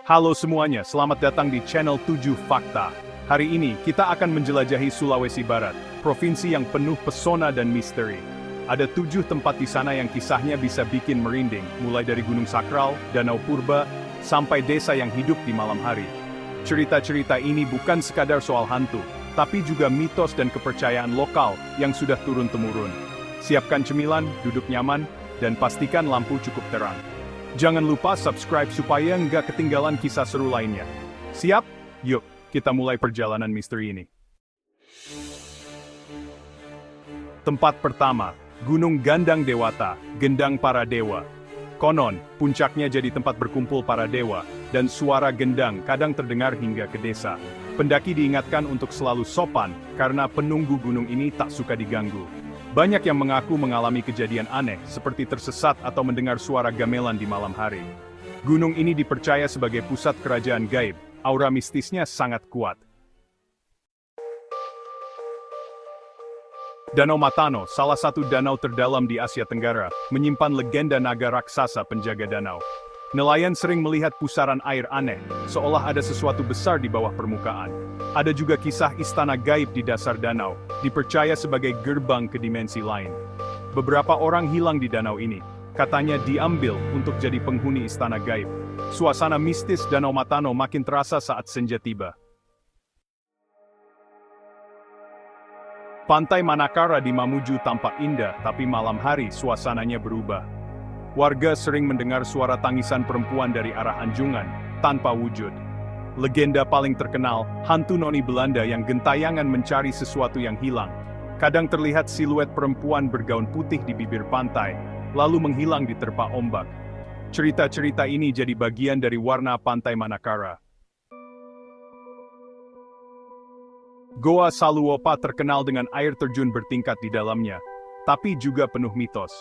Halo semuanya, selamat datang di channel 7 Fakta. Hari ini, kita akan menjelajahi Sulawesi Barat, provinsi yang penuh pesona dan misteri. Ada 7 tempat di sana yang kisahnya bisa bikin merinding, mulai dari Gunung Sakral, Danau Purba, sampai desa yang hidup di malam hari. Cerita-cerita ini bukan sekadar soal hantu, tapi juga mitos dan kepercayaan lokal yang sudah turun-temurun. Siapkan cemilan, duduk nyaman, dan pastikan lampu cukup terang. Jangan lupa subscribe supaya nggak ketinggalan kisah seru lainnya. Siap? Yuk, kita mulai perjalanan misteri ini. Tempat pertama, Gunung Gandang Dewata, Gendang Para Dewa. Konon, puncaknya jadi tempat berkumpul para dewa, dan suara gendang kadang terdengar hingga ke desa. Pendaki diingatkan untuk selalu sopan, karena penunggu gunung ini tak suka diganggu. Banyak yang mengaku mengalami kejadian aneh, seperti tersesat atau mendengar suara gamelan di malam hari. Gunung ini dipercaya sebagai pusat kerajaan gaib, aura mistisnya sangat kuat. Danau Matano, salah satu danau terdalam di Asia Tenggara, menyimpan legenda naga raksasa penjaga danau. Nelayan sering melihat pusaran air aneh, seolah ada sesuatu besar di bawah permukaan. Ada juga kisah istana gaib di dasar danau, dipercaya sebagai gerbang ke dimensi lain. Beberapa orang hilang di danau ini, katanya diambil untuk jadi penghuni istana gaib. Suasana mistis Danau Matano makin terasa saat senja tiba. Pantai Manakara di Mamuju tampak indah, tapi malam hari suasananya berubah. Warga sering mendengar suara tangisan perempuan dari arah Anjungan, tanpa wujud. Legenda paling terkenal, hantu noni Belanda yang gentayangan mencari sesuatu yang hilang. Kadang terlihat siluet perempuan bergaun putih di bibir pantai, lalu menghilang di terpa ombak. Cerita-cerita ini jadi bagian dari warna Pantai Manakara. Goa Saluopa terkenal dengan air terjun bertingkat di dalamnya, tapi juga penuh mitos.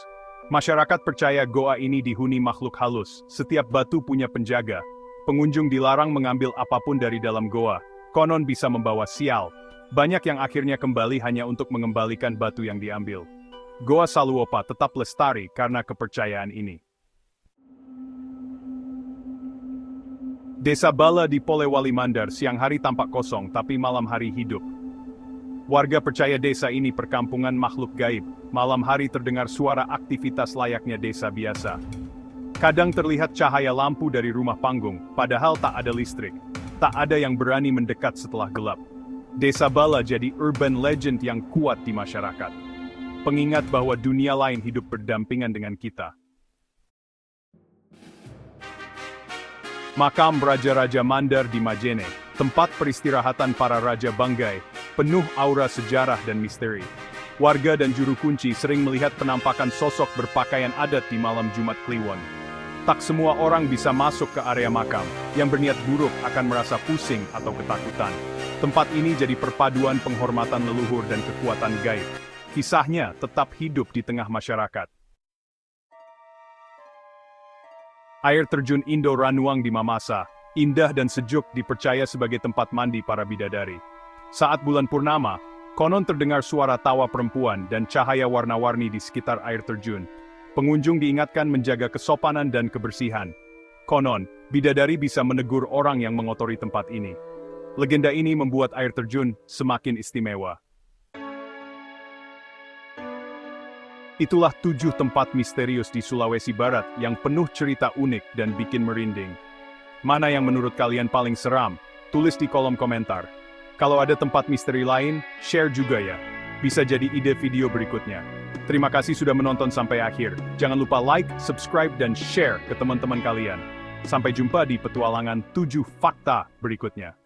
Masyarakat percaya goa ini dihuni makhluk halus, setiap batu punya penjaga. Pengunjung dilarang mengambil apapun dari dalam goa, konon bisa membawa sial. Banyak yang akhirnya kembali hanya untuk mengembalikan batu yang diambil. Goa Saluopa tetap lestari karena kepercayaan ini. Desa Bala di Polewali Mandar siang hari tampak kosong tapi malam hari hidup. Warga percaya desa ini perkampungan makhluk gaib, malam hari terdengar suara aktivitas layaknya desa biasa. Kadang terlihat cahaya lampu dari rumah panggung, padahal tak ada listrik. Tak ada yang berani mendekat setelah gelap. Desa Bala jadi urban legend yang kuat di masyarakat. Pengingat bahwa dunia lain hidup berdampingan dengan kita. Makam Raja-Raja Mandar di Majene, tempat peristirahatan para Raja Banggai, penuh aura sejarah dan misteri. Warga dan juru kunci sering melihat penampakan sosok berpakaian adat di malam Jumat Kliwon. Tak semua orang bisa masuk ke area makam, yang berniat buruk akan merasa pusing atau ketakutan. Tempat ini jadi perpaduan penghormatan leluhur dan kekuatan gaib. Kisahnya tetap hidup di tengah masyarakat. Air terjun Indo Ranuang di Mamasa, indah dan sejuk dipercaya sebagai tempat mandi para bidadari. Saat bulan purnama, konon terdengar suara tawa perempuan dan cahaya warna-warni di sekitar air terjun. Pengunjung diingatkan menjaga kesopanan dan kebersihan. Konon, bidadari bisa menegur orang yang mengotori tempat ini. Legenda ini membuat air terjun semakin istimewa. Itulah 7 tempat misterius di Sulawesi Barat yang penuh cerita unik dan bikin merinding. Mana yang menurut kalian paling seram? Tulis di kolom komentar. Kalau ada tempat misteri lain, share juga ya. Bisa jadi ide video berikutnya. Terima kasih sudah menonton sampai akhir. Jangan lupa like, subscribe, dan share ke teman-teman kalian. Sampai jumpa di petualangan 7 Fakta berikutnya.